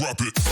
drop it.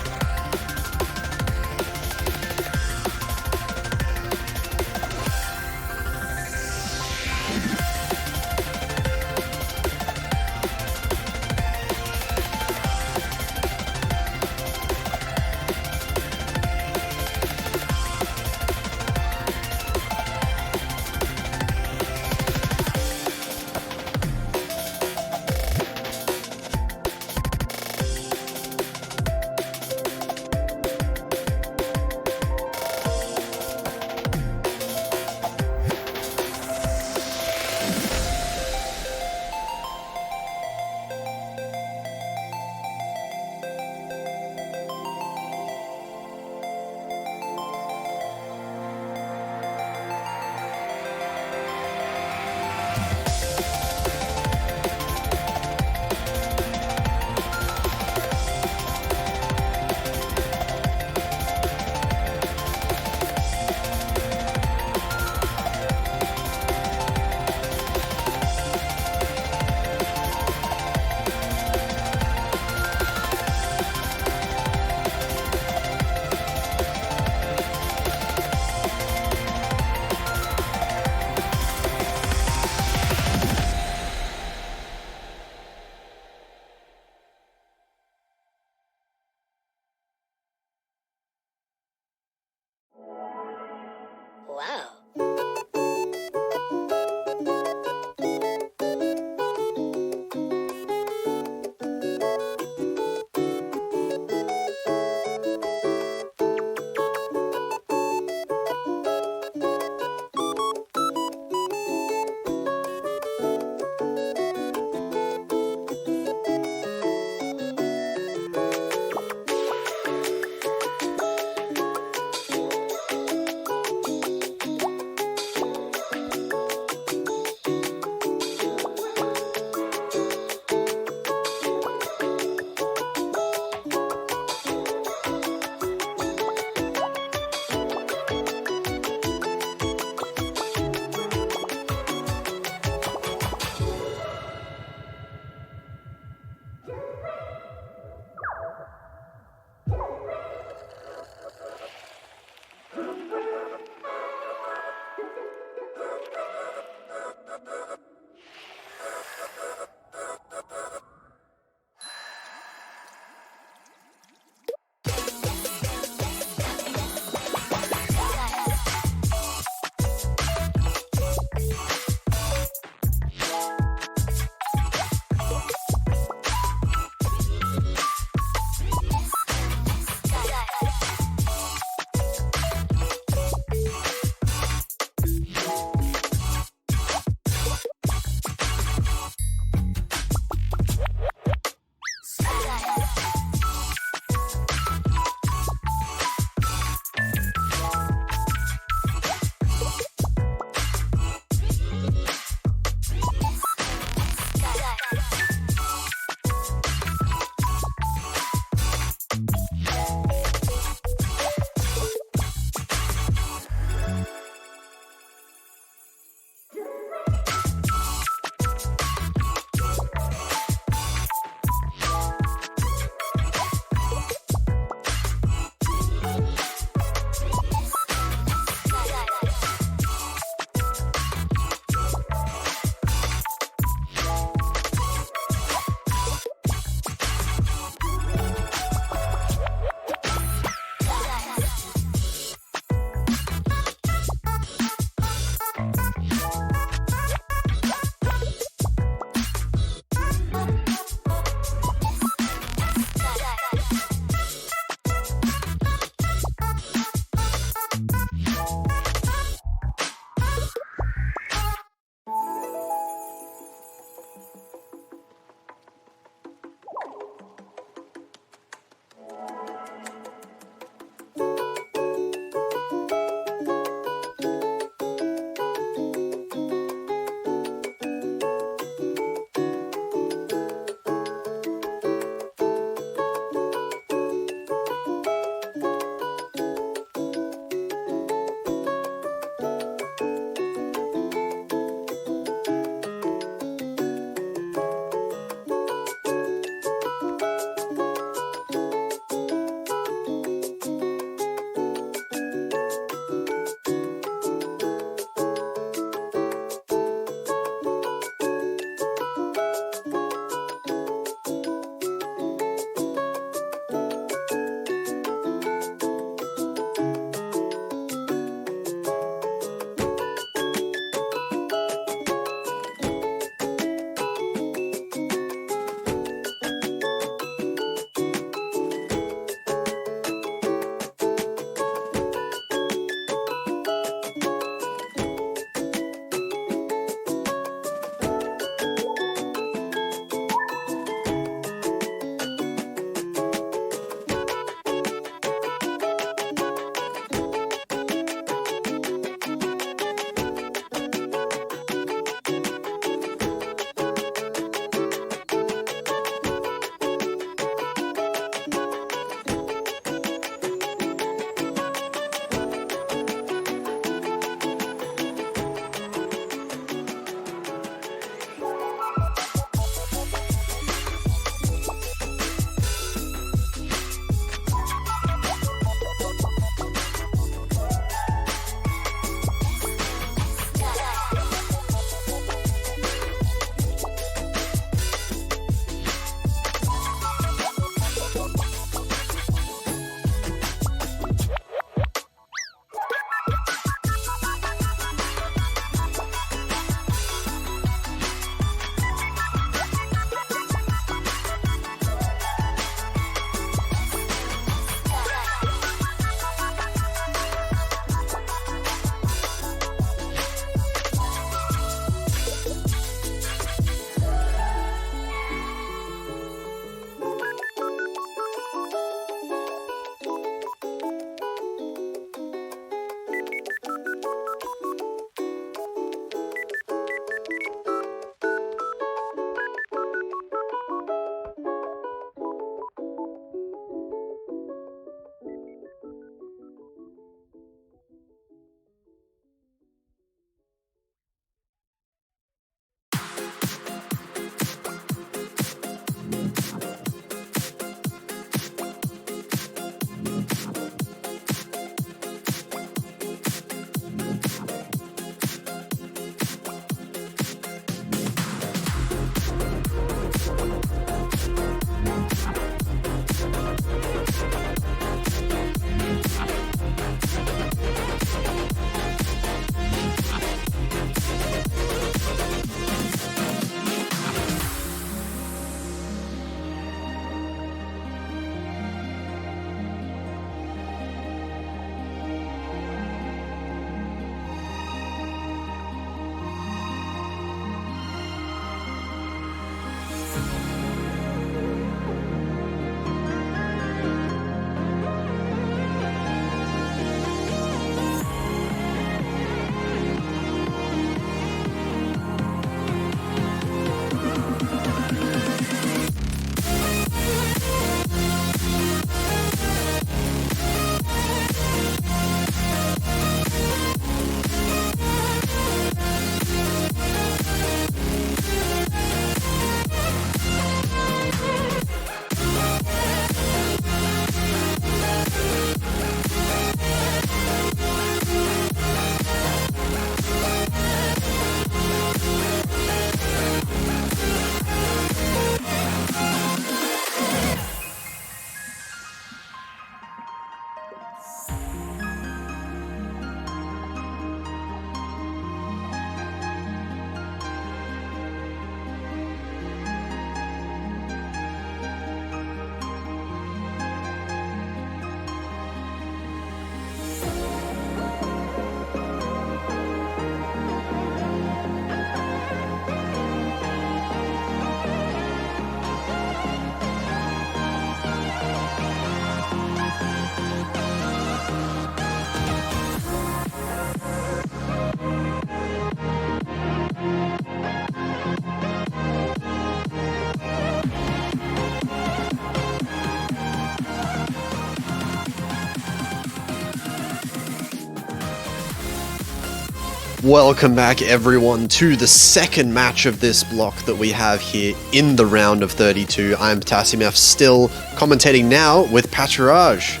Welcome back everyone to the second match of this block that we have here in the round of 32. I'm Potassium F, still commentating now with Paturage.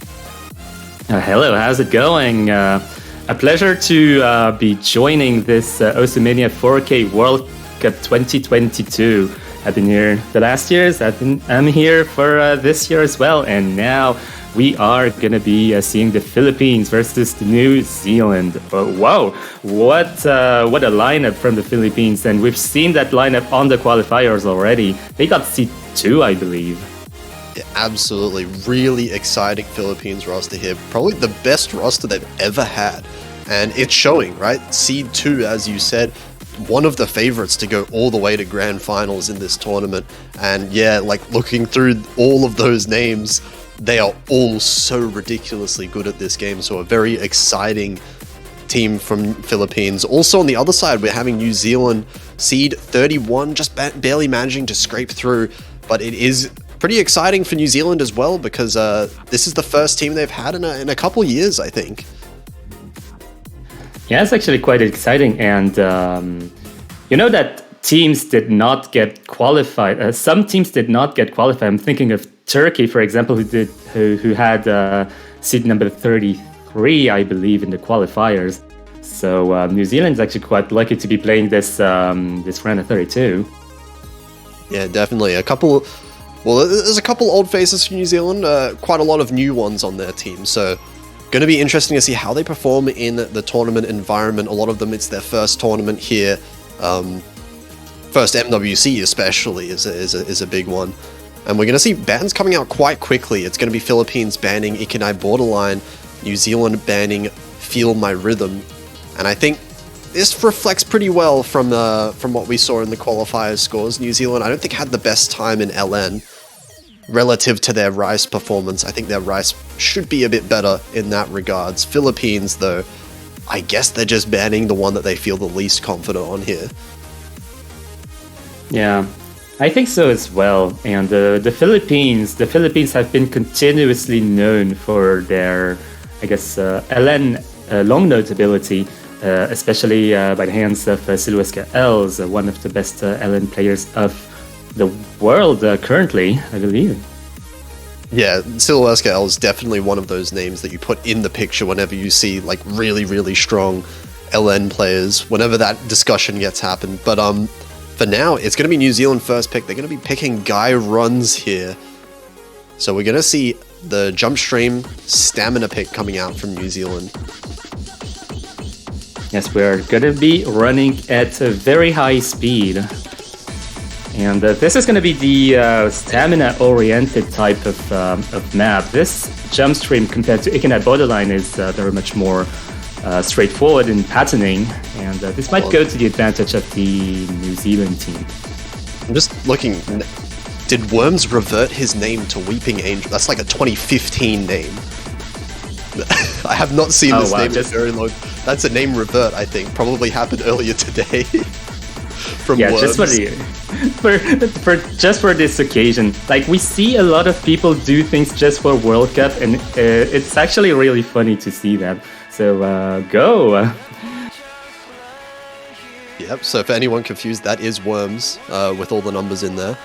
Hello, how's it going? A pleasure to be joining this Osimania 4K World Cup 2022. I've been here the last years, I'm here for this year as well, and now we are going to be seeing the Philippines versus New Zealand. Wow, what a lineup from the Philippines, and we've seen that lineup on the qualifiers already. They got seed 2, I believe. Yeah, absolutely, really exciting Philippines roster here. Probably the best roster they've ever had, and it's showing, right? Seed 2, as you said, one of the favorites to go all the way to grand finals in this tournament. And yeah, like looking through all of those names, they are all so ridiculously good at this game. So a very exciting team from Philippines. Also on the other side, we're having New Zealand seed 31, just barely managing to scrape through. But it is pretty exciting for New Zealand as well, because this is the first team they've had in a couple years, I think. Yeah, it's actually quite exciting. And you know that teams did not get qualified. Some teams did not get qualified. I'm thinking of Turkey, for example, who had seed number 33, I believe, in the qualifiers. So New Zealand's actually quite lucky to be playing this round of 32. Yeah, definitely. There's a couple old faces for New Zealand, quite a lot of new ones on their team. So going to be interesting to see how they perform in the tournament environment. A lot of them, it's their first tournament here. First MWC especially is a big one. And we're going to see bans coming out quite quickly. It's going to be Philippines banning Ikenai Borderline, New Zealand banning Feel My Rhythm. And I think this reflects pretty well from what we saw in the qualifiers scores. New Zealand, I don't think, had the best time in LN relative to their Rice performance. I think their Rice should be a bit better in that regards. Philippines, though, I guess they're just banning the one that they feel the least confident on here. Yeah, I think so as well. And the Philippines have been continuously known for their, I guess, LN long notability, especially by the hands of Siluesca Els, one of the best LN players of the world currently, I believe. Yeah, Siluesca Els is definitely one of those names that you put in the picture whenever you see like really, really strong LN players, whenever that discussion gets happened. But for now, it's going to be New Zealand first pick. They're going to be picking Guy Runs here. So we're going to see the jump stream stamina pick coming out from New Zealand. Yes, we're going to be running at a very high speed. And this is going to be the stamina-oriented type of map. This jump stream compared to Ikenai Borderline is very much more straightforward in patterning, and this might go to the advantage of the New Zealand team. I'm just looking. Did Worms revert his name to Weeping Angel? That's like a 2015 name. I have not seen this name in very long. That's a name revert, I think. Probably happened earlier today. From Worms. Just for this occasion. Like, we see a lot of people do things just for World Cup, and it's actually really funny to see them. So go! Yep, so for anyone confused, that is Worms, with all the numbers in there.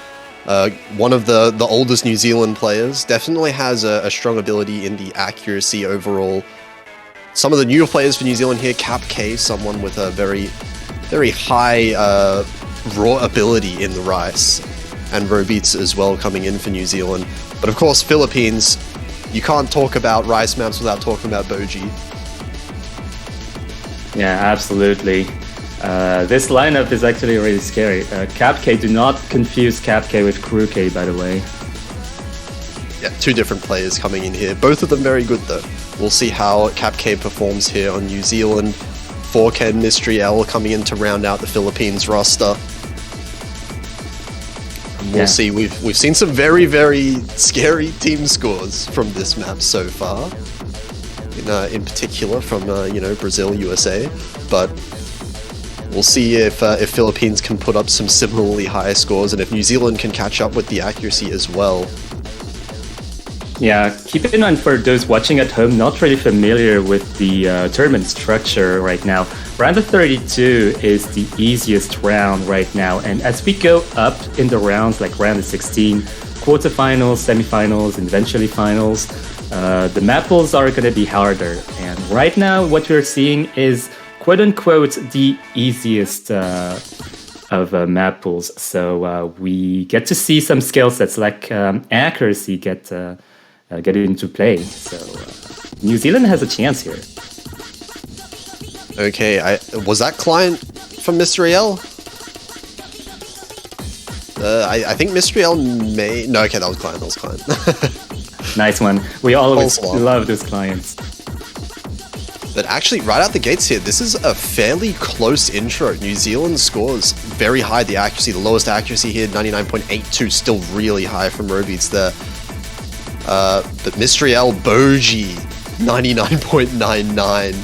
One of the oldest New Zealand players, definitely has a strong ability in the accuracy overall. Some of the newer players for New Zealand here, Cap K, someone with a very, very high raw ability in the Rice, and Robeats as well coming in for New Zealand. But of course, Philippines, you can't talk about Rice maps without talking about Boji. Yeah, absolutely. This lineup is actually really scary. Cap K, do not confuse Cap K with Crew K, by the way. Yeah, two different players coming in here. Both of them very good, though. We'll see how Cap K performs here on New Zealand. 4K Mystery L coming in to round out the Philippines roster. And we'll see. We've seen some very, very scary team scores from this map so far. In particular from Brazil, USA, but we'll see if Philippines can put up some similarly high scores, and if New Zealand can catch up with the accuracy as well. Yeah, keep in mind for those watching at home not really familiar with the tournament structure right now. round of 32 is the easiest round right now. And as we go up in the rounds, like round of 16, quarterfinals, semifinals, and eventually finals, the map pools are going to be harder. And right now, what we're seeing is quote-unquote the easiest of map pools. So we get to see some skill sets like accuracy get into play. So New Zealand has a chance here. Okay, was that client from Mystery L? I think Mystery L may... No, okay, that was client. Nice one. We always love those clients. But actually, right out the gates here, this is a fairly close intro. New Zealand scores very high. The accuracy, the lowest accuracy here, 99.82, still really high from Robeats there. But Mystery L, Boji, 99.99.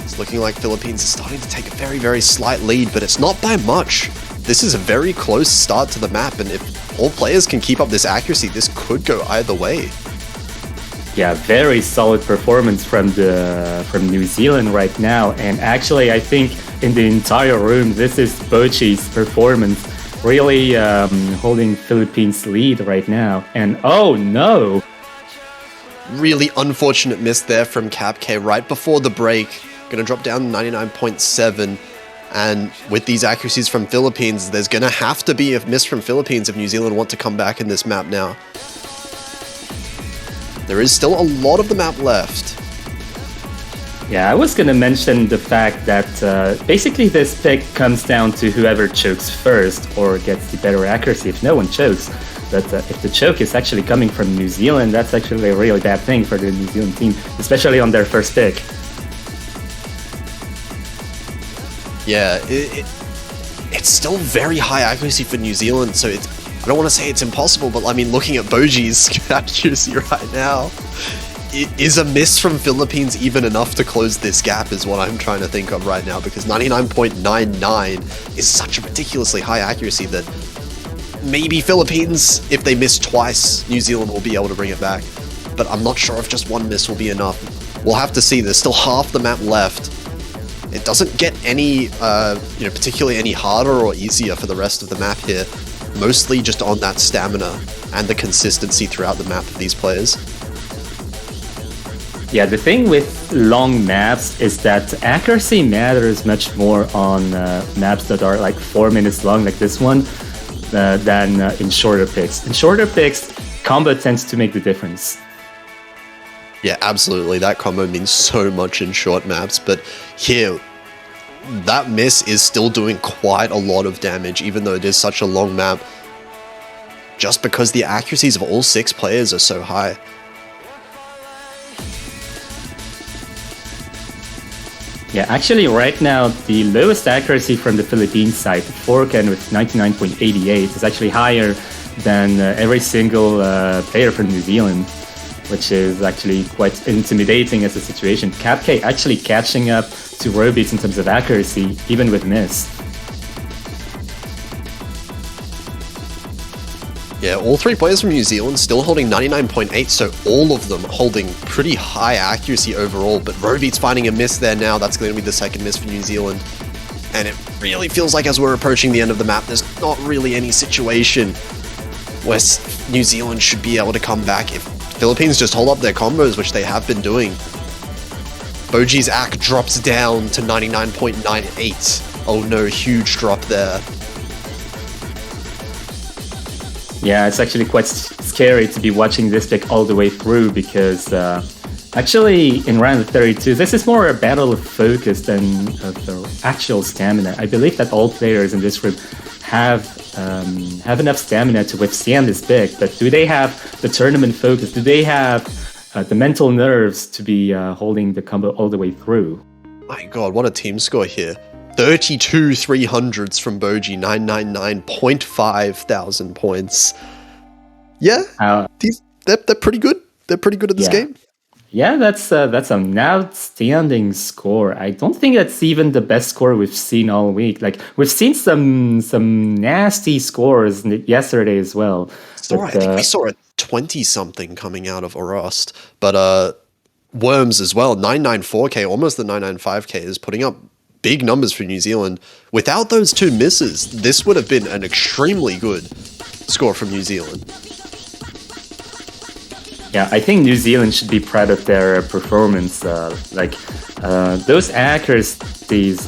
It's looking like Philippines is starting to take a very, very slight lead, but it's not by much. This is a very close start to the map, and if all players can keep up this accuracy, this could go either way. Yeah, very solid performance from New Zealand right now, and actually I think in the entire room this is Bochi's performance really holding Philippines' lead right now. And oh no! Really unfortunate miss there from CapK right before the break. Gonna drop down 99.7. And with these accuracies from Philippines, there's going to have to be a miss from Philippines if New Zealand want to come back in this map now. There is still a lot of the map left. Yeah, I was going to mention the fact that basically this pick comes down to whoever chokes first or gets the better accuracy if no one chokes. But if the choke is actually coming from New Zealand, that's actually a really bad thing for the New Zealand team, especially on their first pick. Yeah, it's still very high accuracy for New Zealand, so I don't want to say it's impossible, but I mean, looking at Boji's accuracy right now, is a miss from Philippines even enough to close this gap is what I'm trying to think of right now, because 99.99 is such a ridiculously high accuracy that maybe Philippines, if they miss twice, New Zealand will be able to bring it back. But I'm not sure if just one miss will be enough. We'll have to see. There's still half the map left. It doesn't get any, particularly any harder or easier for the rest of the map here. Mostly just on that stamina and the consistency throughout the map of these players. Yeah, the thing with long maps is that accuracy matters much more on maps that are like 4 minutes long, like this one, than in shorter picks. In shorter picks, combo tends to make the difference. Yeah, absolutely. That combo means so much in short maps, but here, that miss is still doing quite a lot of damage, even though it is such a long map, just because the accuracies of all 6 players are so high. Yeah, actually right now, the lowest accuracy from the Philippines side, Forken with 99.88, is actually higher than every single player from New Zealand, which is actually quite intimidating as a situation. CapK actually catching up to Robeats in terms of accuracy, even with miss. Yeah, all 3 players from New Zealand still holding 99.8, so all of them holding pretty high accuracy overall, but Robeats finding a miss there now. That's going to be the second miss for New Zealand. And it really feels like as we're approaching the end of the map, there's not really any situation where New Zealand should be able to come back if Philippines just hold up their combos, which they have been doing. Boji's AC drops down to 99.98. Oh no, huge drop there. Yeah, it's actually quite scary to be watching this pick all the way through because actually in round 32, this is more a battle of focus than of the actual stamina. I believe that all players in this room have enough stamina to withstand this pick, but do they have the tournament focus? Do they have the mental nerves to be holding the combo all the way through? My god, what a team score here. 32 300s from Boji, 999.5 thousand points. Yeah, they're pretty good. They're pretty good at this game. Yeah, that's an outstanding score. I don't think that's even the best score we've seen all week. Like we've seen some nasty scores yesterday as well. I think we saw a 20-something coming out of Orost, but Worms as well, 994k, almost the 995k, is putting up big numbers for New Zealand. Without those 2 misses, this would have been an extremely good score from New Zealand. Yeah, I think New Zealand should be proud of their performance. Those accuracies,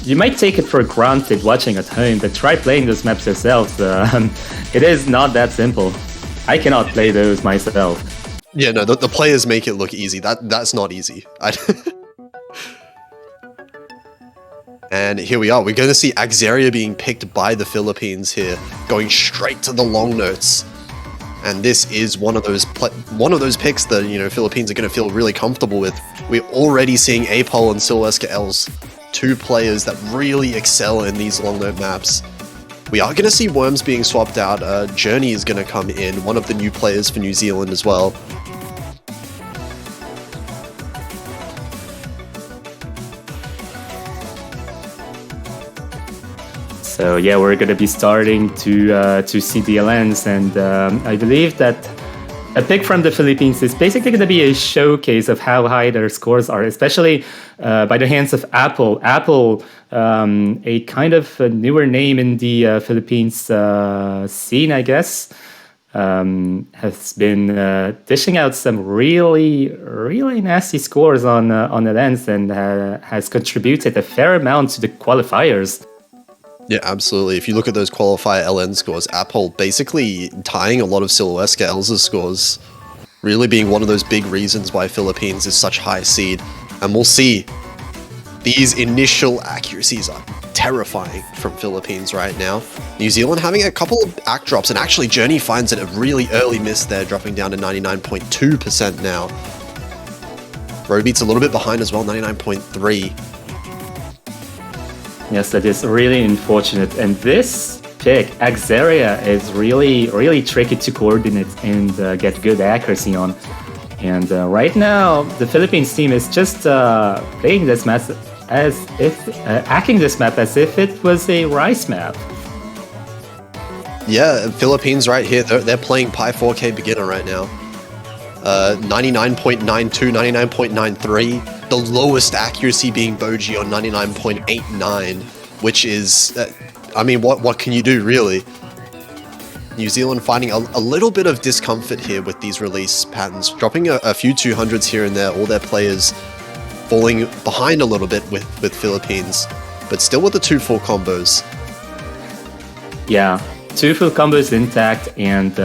you might take it for granted watching at home, but try playing those maps yourself. It is not that simple. I cannot play those myself. Yeah, no, the players make it look easy. That's not easy. And here we are. We're going to see Axeria being picked by the Philippines here, going straight to the long notes. And this is one of those picks that, you know, Philippines are going to feel really comfortable with. We're already seeing Apol and Silweska Els, 2 players that really excel in these long note maps. We are going to see Worms being swapped out. Journey is going to come in, one of the new players for New Zealand as well. So yeah, we're going to be starting to see the LNs, and I believe that a pick from the Philippines is basically going to be a showcase of how high their scores are, especially by the hands of Apol. Apol, a kind of a newer name in the Philippines scene, I guess, has been dishing out some really, really nasty scores on the LNs, and has contributed a fair amount to the qualifiers. Yeah, absolutely. If you look at those qualifier LN scores, Apol basically tying a lot of Silweska Els' scores, really being one of those big reasons why Philippines is such high seed. And we'll see. These initial accuracies are terrifying from Philippines right now. New Zealand having a couple of act drops, and actually Journey finds it a really early miss there, dropping down to 99.2% now. Robeat's a little bit behind as well, 99.3%. Yes, that is really unfortunate. And this pick, Axeria, is really, really tricky to coordinate and get good accuracy on. And right now, the Philippines team is just playing this map as if, hacking this map as if it was a rice map. Yeah, Philippines right here, they're playing Pi 4K beginner right now. 99.92, 99.93. The lowest accuracy being Boji on 99.89, which is, I mean, what can you do, really? New Zealand finding a little bit of discomfort here with these release patterns, dropping a few 200s here and there, all their players falling behind a little bit with Philippines, but still with the 2 full combos. Yeah. 2 full combos intact, and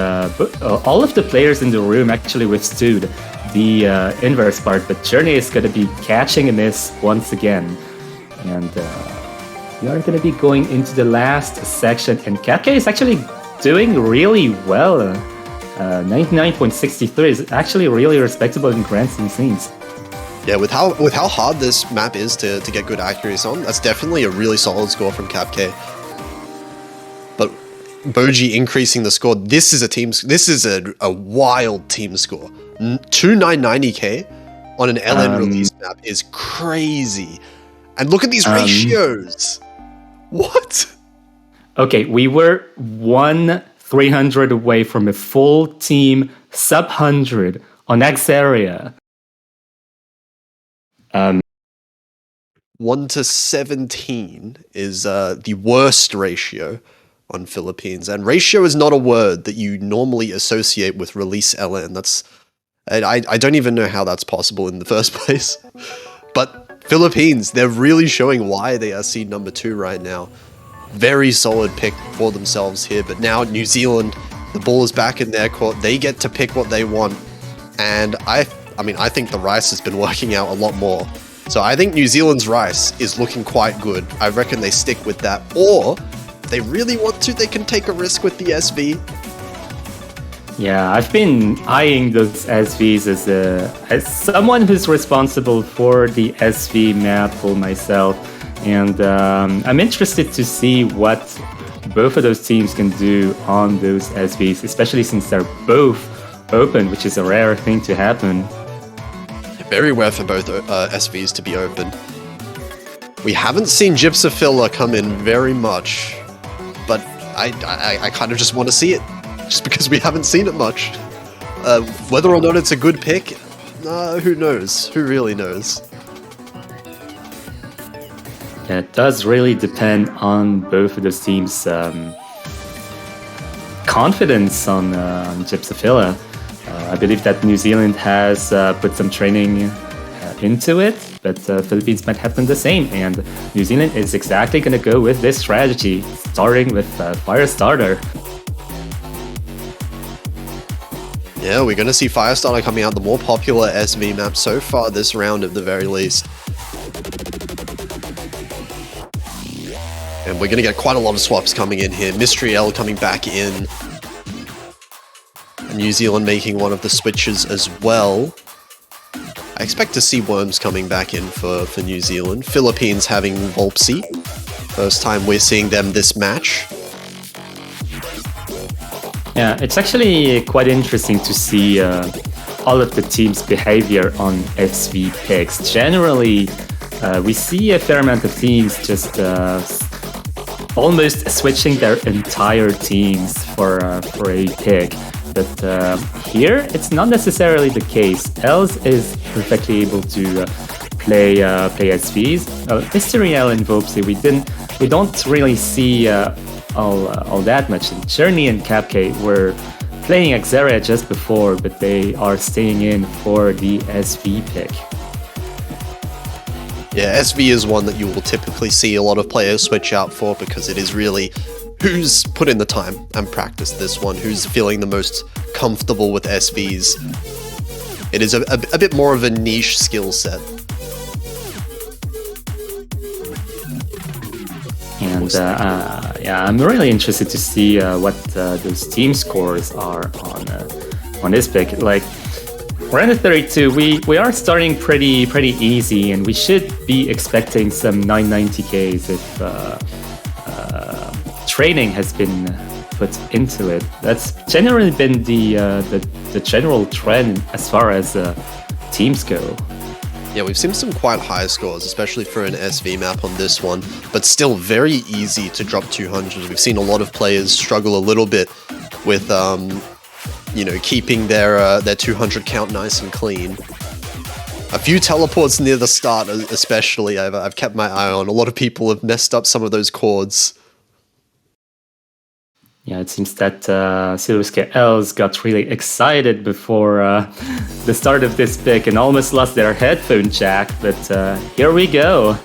all of the players in the room actually withstood the inverse part, but Journey is going to be catching a miss once again. And we are going to be going into the last section, and Kapke is actually doing really well. 99.63 is actually really respectable in Grand Slam scenes. Yeah, with how hard this map is to get good accuracy on, that's definitely a really solid score from Kapke. But Boji increasing the score. This is a wild team score. 2990k on an LN release map is crazy. And look at these ratios. What? Okay, we were 1/300 away from a full team sub 100 on Axeria. 1/17 is the worst ratio on Philippines, and ratio is not a word that you normally associate with release LN. I don't even know how that's possible in the first place. But Philippines, they're really showing why they are seed number 2 right now. Very solid pick for themselves here, but now New Zealand, the ball is back in their court. They get to pick what they want, and I think the rice has been working out a lot more. So I think New Zealand's rice is looking quite good. I reckon they stick with that, or if they really want to, they can take a risk with the SV. Yeah, I've been eyeing those SVs as someone who's responsible for the SV map for myself, and I'm interested to see what both of those teams can do on those SVs, especially since they're both open, which is a rare thing to happen. Very rare for both SVs to be open. We haven't seen Gypsophila come in very much, but I kind of just want to see it, just because we haven't seen it much. Whether or not it's a good pick, who knows? Who really knows? It does really depend on both of those teams' confidence on Gypsophila. I believe that New Zealand has put some training into it, but Philippines might have done the same. And New Zealand is exactly going to go with this strategy, starting with Firestarter. Yeah, we're going to see Firestarter coming out, the more popular SV map so far this round at the very least. And we're going to get quite a lot of swaps coming in here. Mystery L coming back in. And New Zealand making one of the switches as well. I expect to see Worms coming back in for New Zealand. Philippines having Volpsy. First time we're seeing them this match. Yeah, it's actually quite interesting to see all of the teams' behavior on SV picks. Generally, we see a fair amount of teams just almost switching their entire teams for a pick. But here, it's not necessarily the case. Els is perfectly able to play SVs. Mystery L and Volpsy, we don't really see all that much. Journey and Capk were playing Xerath just before, but they are staying in for the SV pick. Yeah, SV is one that you will typically see a lot of players switch out for because it is really who's put in the time and practiced this one, who's feeling the most comfortable with SVs. It is a bit more of a niche skill set. And yeah, I'm really interested to see what those team scores are on this pick. Like, round of 32, we are starting pretty easy, and we should be expecting some 990Ks if training has been put into it. That's generally been the general trend as far as teams go. Yeah, we've seen some quite high scores, especially for an SV map on this one, but still very easy to drop 200s. We've seen a lot of players struggle a little bit with, you know, keeping their 200 count nice and clean. A few teleports near the start, especially, I've kept my eye on. A lot of people have messed up some of those chords. Yeah, it seems that Silverska Els got really excited before the start of this pick and almost lost their headphone jack, but here we go.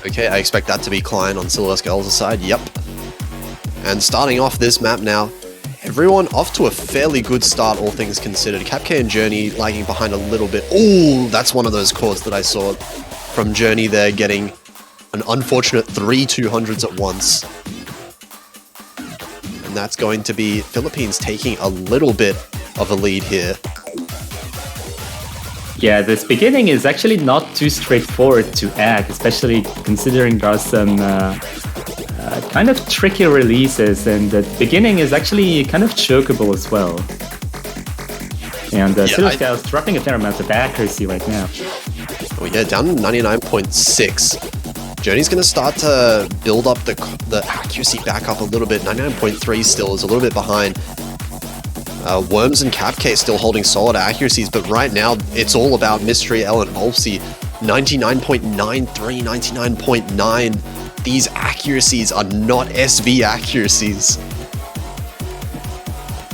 Okay, I expect that to be Klein on Silverska Els' side, yep. And starting off this map now, everyone off to a fairly good start, all things considered. Capk and Journey lagging behind a little bit. Ooh, that's one of those chords that I saw from Journey there, getting an unfortunate 3 200s at once. And that's going to be Philippines taking a little bit of a lead here. Yeah, this beginning is actually not too straightforward to act, especially considering there are some kind of tricky releases, and the beginning is actually kind of chokeable as well. And Silverska is dropping a fair amount of accuracy right now. Oh yeah, down to 99.6. Journey's going to start to build up the accuracy back up a little bit. 99.3 still is a little bit behind. Worms and Capk still holding solid accuracies, but right now it's all about Mystery L and Volpsy. 99.93, 99.9. These accuracies are not SV accuracies.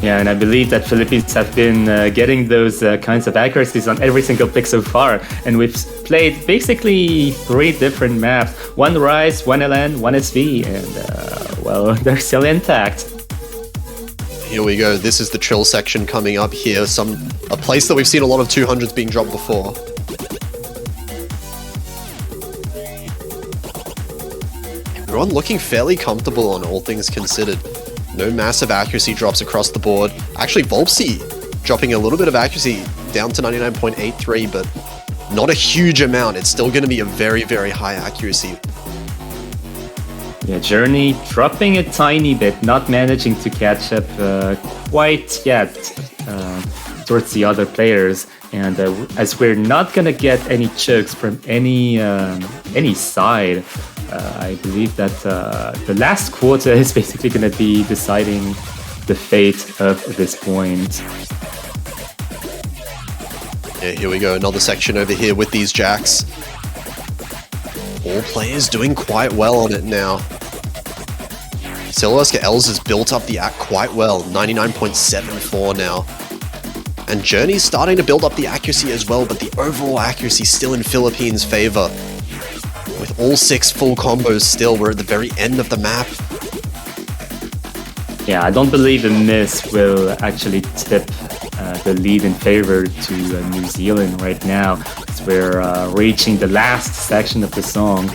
Yeah, and I believe that Philippines have been getting those kinds of accuracies on every single pick so far. And we've played basically 3 different maps. 1 Rise, 1 LN, 1 SV, and well, they're still intact. Here we go, this is the Trill section coming up here. A place that we've seen a lot of 200s being dropped before. Everyone looking fairly comfortable on all things considered. No massive accuracy drops across the board. Actually, Volpsy dropping a little bit of accuracy down to 99.83, but not a huge amount. It's still going to be a very, very high accuracy. Yeah, Journey dropping a tiny bit, not managing to catch up quite yet towards the other players. And as we're not going to get any chokes from any side, I believe that the last quarter is basically going to be deciding the fate of this point. Yeah, here we go, another section over here with these jacks. All players doing quite well on it now. Silverska Els has built up the act quite well, 99.74 now. And Journey's starting to build up the accuracy as well, but the overall accuracy still in Philippines' favor. With all 6 full combos still, we're at the very end of the map. Yeah, I don't believe a miss will actually tip the lead in favor to New Zealand right now, as we're reaching the last section of the song.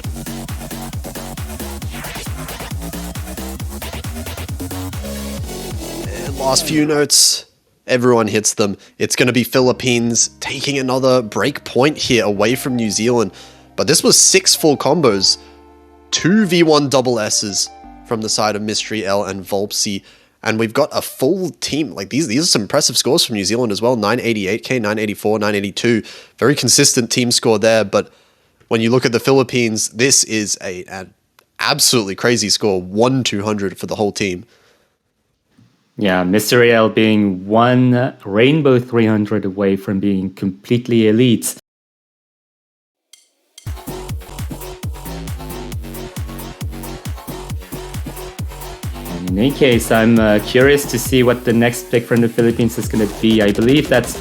And last few notes, everyone hits them. It's going to be Philippines taking another break point here away from New Zealand. But this was 6 full combos, 2 V1 double S's from the side of Mystery L and Volpsy. And we've got a full team. Like these are some impressive scores from New Zealand as well. 988k, 984, 982. Very consistent team score there. But when you look at the Philippines, this is an absolutely crazy score. 1,200 for the whole team. Yeah, Mystery L being 1 Rainbow 300 away from being completely elite. In any case, I'm curious to see what the next pick from the Philippines is going to be. I believe that's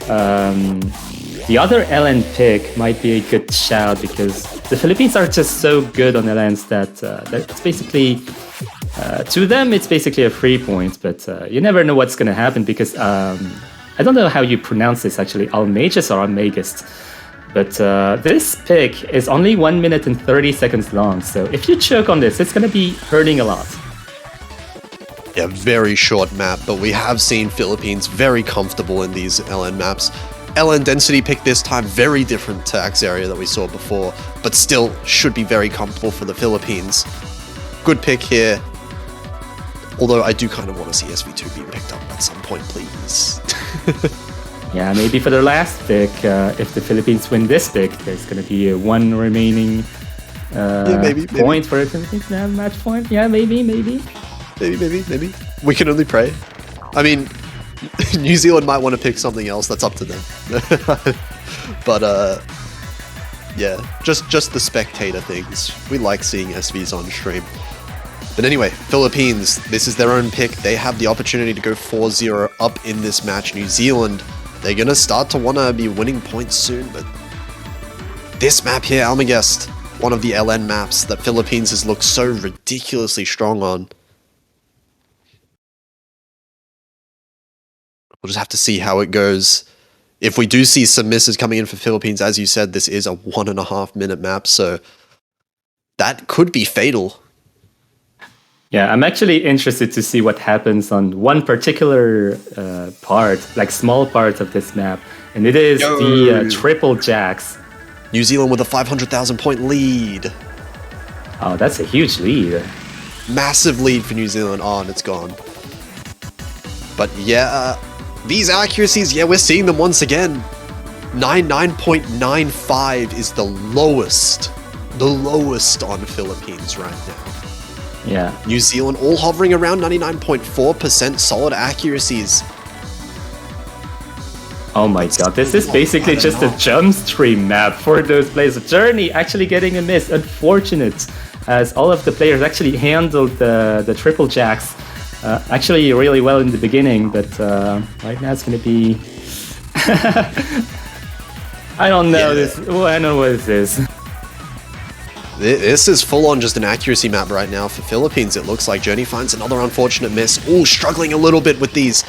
the other LN pick might be a good shout, because the Philippines are just so good on LNs that it's basically, to them, it's basically a free point, but you never know what's going to happen, because I don't know how you pronounce this actually, Almagus or Almagus. But this pick is only 1 minute and 30 seconds long, so if you choke on this, it's going to be hurting a lot. Yeah, very short map, but we have seen Philippines very comfortable in these LN maps. LN density pick this time, very different to Axaria that we saw before, but still should be very comfortable for the Philippines. Good pick here. Although I do kind of want to see SV2 being picked up at some point, please. Yeah, maybe for the last pick, if the Philippines win this pick, there's going to be a 1 remaining point for the Philippines to have match point. Yeah, maybe. Maybe. We can only pray. I mean, New Zealand might want to pick something else. That's up to them. But yeah, just the spectator things. We like seeing SVs on stream. But anyway, Philippines, this is their own pick. They have the opportunity to go 4-0 up in this match. New Zealand, they're going to start to want to be winning points soon. But this map here, Almagest, one of the LN maps that Philippines has looked so ridiculously strong on. We'll just have to see how it goes. If we do see some misses coming in for Philippines, as you said, this is a 1.5 minute map, so that could be fatal. Yeah, I'm actually interested to see what happens on one particular part, like small part of this map, and it is the triple jacks. New Zealand with a 500,000 point lead. Oh, that's a huge lead. Massive lead for New Zealand. Oh, and it's gone. But yeah, these accuracies, yeah, we're seeing them once again. 99.95 is the lowest on Philippines right now. Yeah. New Zealand all hovering around 99.4% solid accuracies. Oh my god, this is basically just a jump stream map for those players. Journey actually getting a miss. Unfortunate, as all of the players actually handled the triple jacks actually really well in the beginning, but right now it's going to be... I don't know this. Oh, I know what this is. This is full-on just an accuracy map right now for Philippines. It looks like Journey finds another unfortunate miss. Oh, struggling a little bit with these.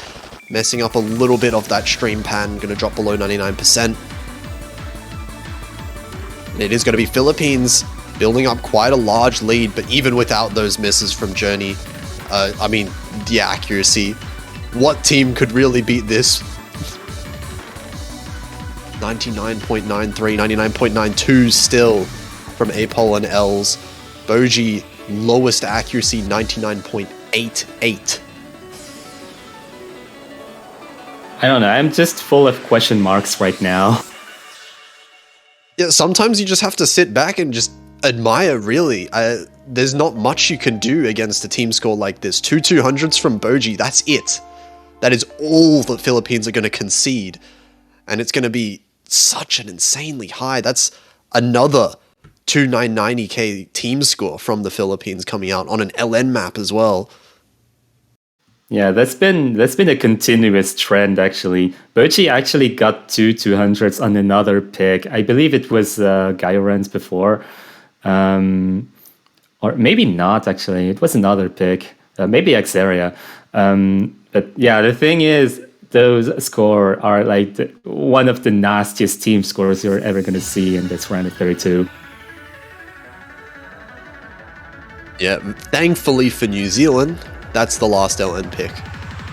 Messing up a little bit of that stream pan. Going to drop below 99%. It is going to be Philippines building up quite a large lead, but even without those misses from Journey, I mean, the accuracy, what team could really beat this? 99.93, 99.92 still from Apol and Els. Boji, lowest accuracy, 99.88. I don't know, I'm just full of question marks right now. Yeah, sometimes you just have to sit back and just admire, really. There's not much you can do against a team score like this. 2 200s from Boji, that's it. That is all that Philippines are going to concede. And it's going to be such an insanely high. That's another 2990k team score from the Philippines coming out on an LN map as well. Yeah, that's been a continuous trend actually. Bochi actually got 200s on another pick. I believe it was Gyron's before. Or maybe not actually. It was another pick. Maybe Xeria. But yeah, the thing is, those score are like one of the nastiest team scores you're ever going to see in this round of 32. Yeah, thankfully for New Zealand, that's the last LN pick.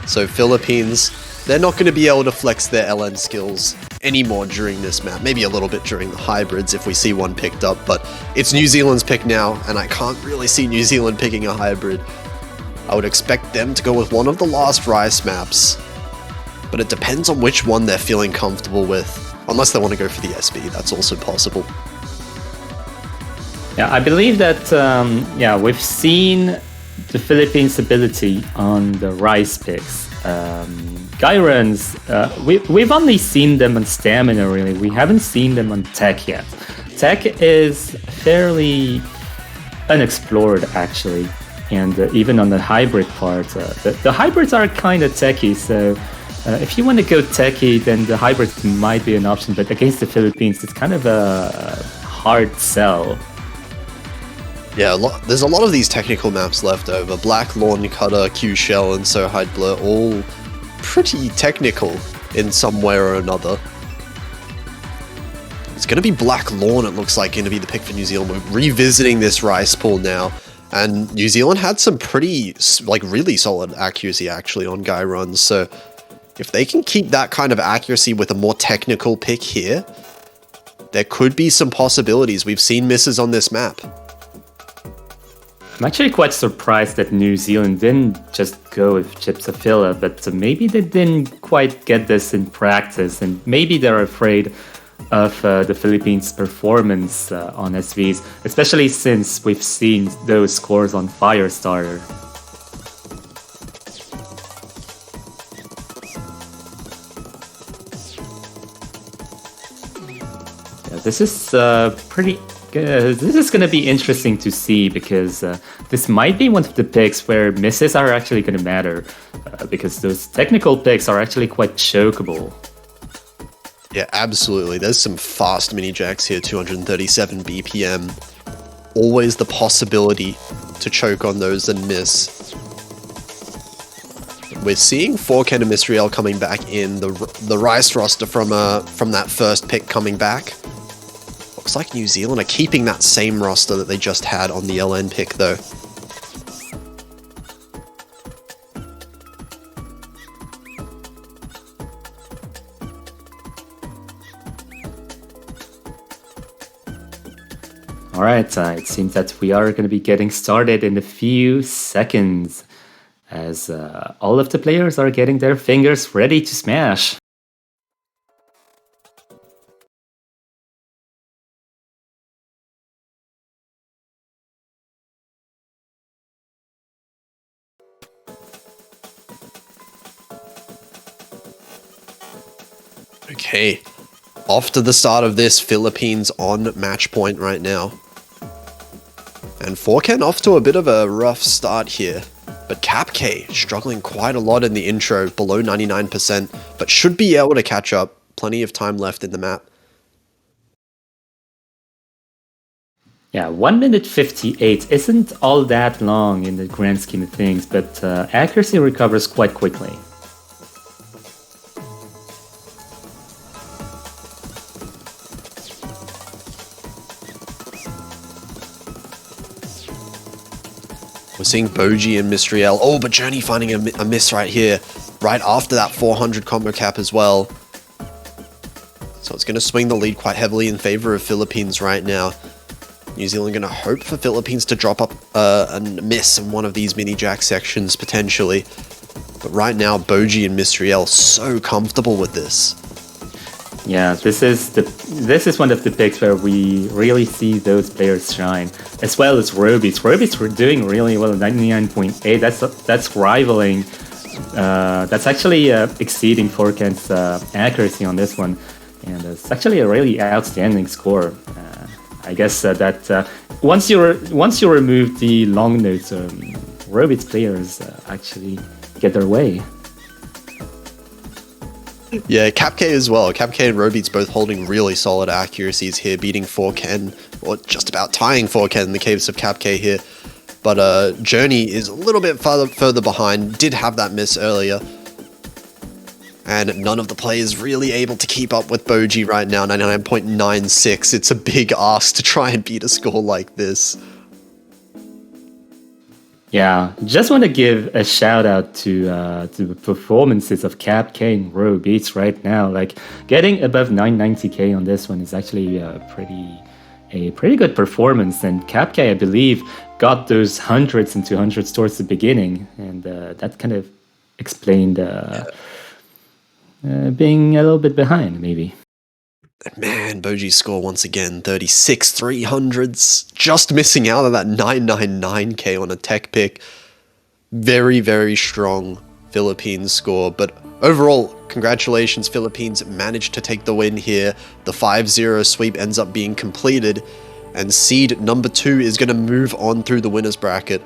So Philippines, they're not going to be able to flex their LN skills anymore during this map. Maybe a little bit during the hybrids if we see one picked up, but it's New Zealand's pick now, and I can't really see New Zealand picking a hybrid. I would expect them to go with one of the last Rice maps, but it depends on which one they're feeling comfortable with. Unless they want to go for the SB, that's also possible. Yeah, I believe that, we've seen the Philippines' ability on the Rice picks. Gyrons, we've only seen them on Stamina, really. We haven't seen them on Tech yet. Tech is fairly unexplored, actually. And even on the hybrid part, the hybrids are kind of techy, so if you want to go techy, then the hybrids might be an option, but against the Philippines, it's kind of a hard sell. Yeah, there's a lot of these technical maps left over. Black, Lawn Cutter, Q Shell, and Sohide Blur, all pretty technical in some way or another. It's going to be Black Lawn, it looks like, going to be the pick for New Zealand. We're revisiting this Rice pool now. And New Zealand had some pretty, really solid accuracy, actually, on Guy runs. So if they can keep that kind of accuracy with a more technical pick here, there could be some possibilities. We've seen misses on this map. I'm actually quite surprised that New Zealand didn't just go with Gypsophila, but maybe they didn't quite get this in practice, and maybe they're afraid of the Philippines' performance on SVs, especially since we've seen those scores on Firestarter. Yeah, this is pretty. This is going to be interesting to see, because this might be one of the picks where misses are actually going to matter, because those technical picks are actually quite chokeable. Yeah, absolutely. There's some fast mini jacks here, 237 BPM. Always the possibility to choke on those and miss. We're seeing 4Ken and Mystriel coming back in, the Rice roster from that first pick coming back. Looks like New Zealand are keeping that same roster that they just had on the LN pick, though. Alright, it seems that we are going to be getting started in a few seconds, as all of the players are getting their fingers ready to smash. Okay, off to the start of this, Philippines on match point right now. And 4Ken off to a bit of a rough start here. But CapK struggling quite a lot in the intro, below 99%, but should be able to catch up. Plenty of time left in the map. Yeah, 1 minute 58 isn't all that long in the grand scheme of things, but accuracy recovers quite quickly. We're seeing Boji and Mystriel. Oh, but Journey finding a miss right here, right after that 400 combo cap as well. So it's going to swing the lead quite heavily in favor of Philippines right now. New Zealand going to hope for Philippines to drop up a miss in one of these mini jack sections potentially. But right now, Boji and Mystriel so comfortable with this. Yeah, this is one of the picks where we really see those players shine, as well as Robies. Robies were doing really well, 99.8. That's rivaling. That's actually exceeding 4Ken's accuracy on this one, and it's actually a really outstanding score. I guess that once you remove the long notes, Robeats players actually get their way. Yeah, CapK as well. CapK and Robeats both holding really solid accuracies here, beating 4Ken, or just about tying 4Ken in the case of CapK here. But Journey is a little bit further behind, did have that miss earlier. And none of the players really able to keep up with Boji right now, 99.96. It's a big ask to try and beat a score like this. Yeah, just want to give a shout out to the performances of CapK and Robeats right now. Like getting above 990k on this one is actually a pretty good performance. And CapK, I believe, got those hundreds and 200s towards the beginning, and that kind of explained being a little bit behind, maybe. Man, Boji's score once again, 36 300s, just missing out on that 999k on a tech pick. Very, very strong Philippines score, but overall, congratulations, Philippines managed to take the win here. The 5-0 sweep ends up being completed, and seed number 2 is going to move on through the winners bracket.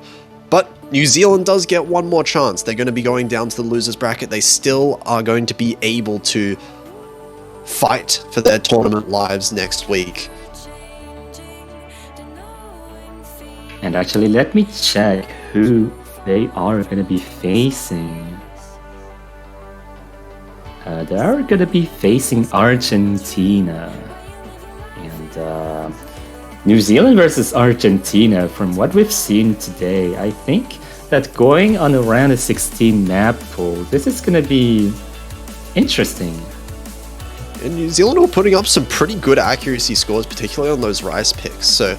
But New Zealand does get one more chance. They're going to be going down to the losers bracket. They still are going to be able to fight for their tournament lives next week. And actually, let me check who they are going to be facing. They are going to be facing Argentina. And New Zealand versus Argentina, from what we've seen today, I think that going on around a 16 map pool, this is going to be interesting. And New Zealand were putting up some pretty good accuracy scores, particularly on those rice picks. So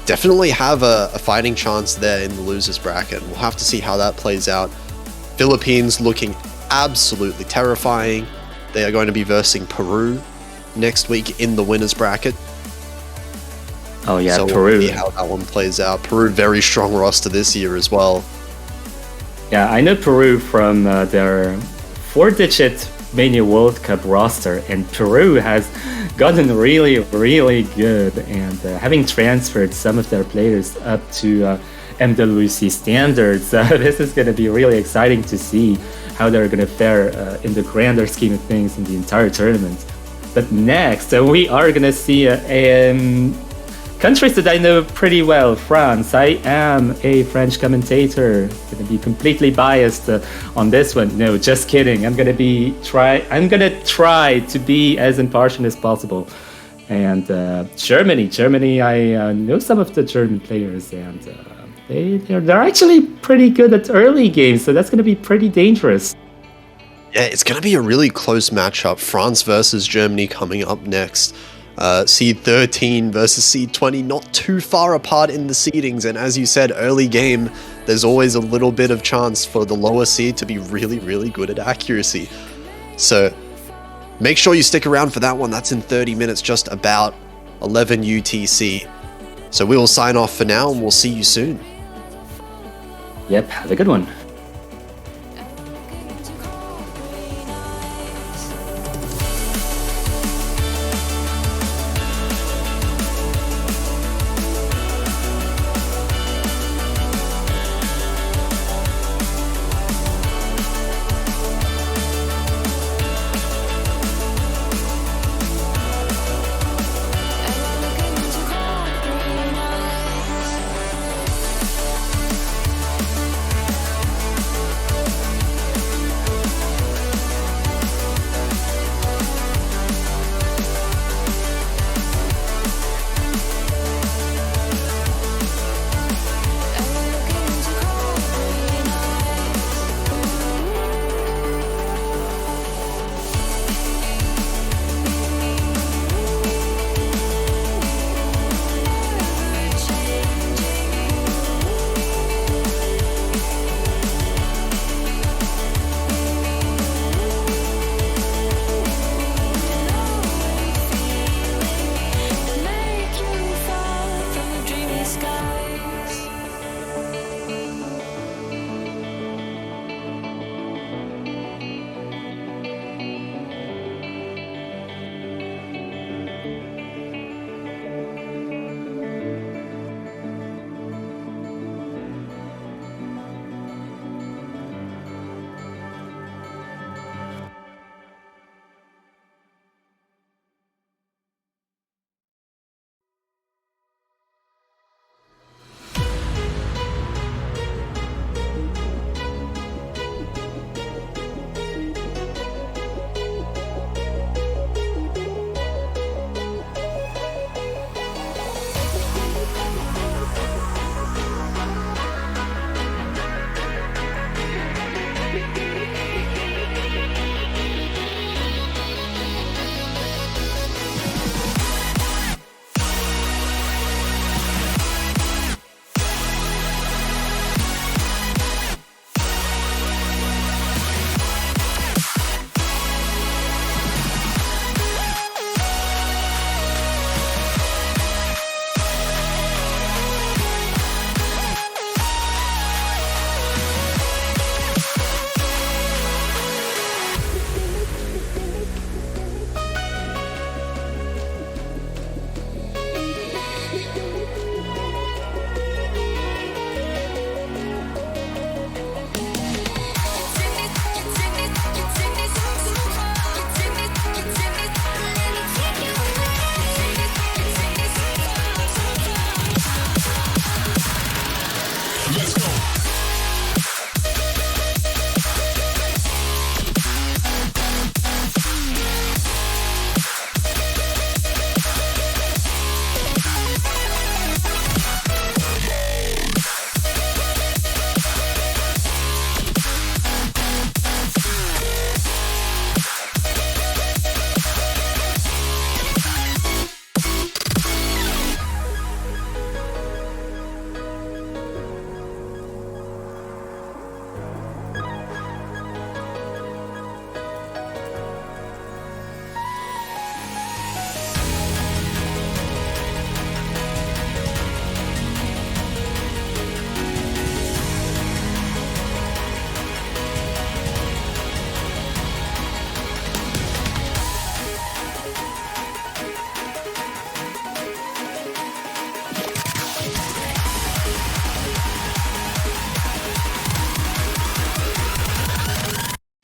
definitely have a fighting chance there in the losers bracket. We'll have to see how that plays out. Philippines looking absolutely terrifying. They are going to be versing Peru next week in the winners bracket. Oh yeah, so Peru. We'll see how that one plays out. Peru, very strong roster this year as well. Yeah, I know Peru from their 4-digit Mania World Cup roster, and Peru has gotten really, really good, and having transferred some of their players up to MWC standards, this is going to be really exciting to see how they're going to fare in the grander scheme of things in the entire tournament. But next, we are going to see countries that I know pretty well. France. I am a French commentator. Going to be completely biased on this one. No, just kidding. I'm gonna try to be as impartial as possible. And Germany. I know some of the German players, and they're actually pretty good at early games. So that's gonna be pretty dangerous. Yeah, it's going to be a really close matchup. France versus Germany coming up next. Seed 13 versus Seed 20, not too far apart in the seedings, and as you said, early game, there's always a little bit of chance for the lower seed to be really, really good at accuracy. So make sure you stick around for that one. That's in 30 minutes, just about 11 UTC. So we will sign off for now, and we'll see you soon. Yep, have a good one.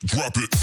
Drop it.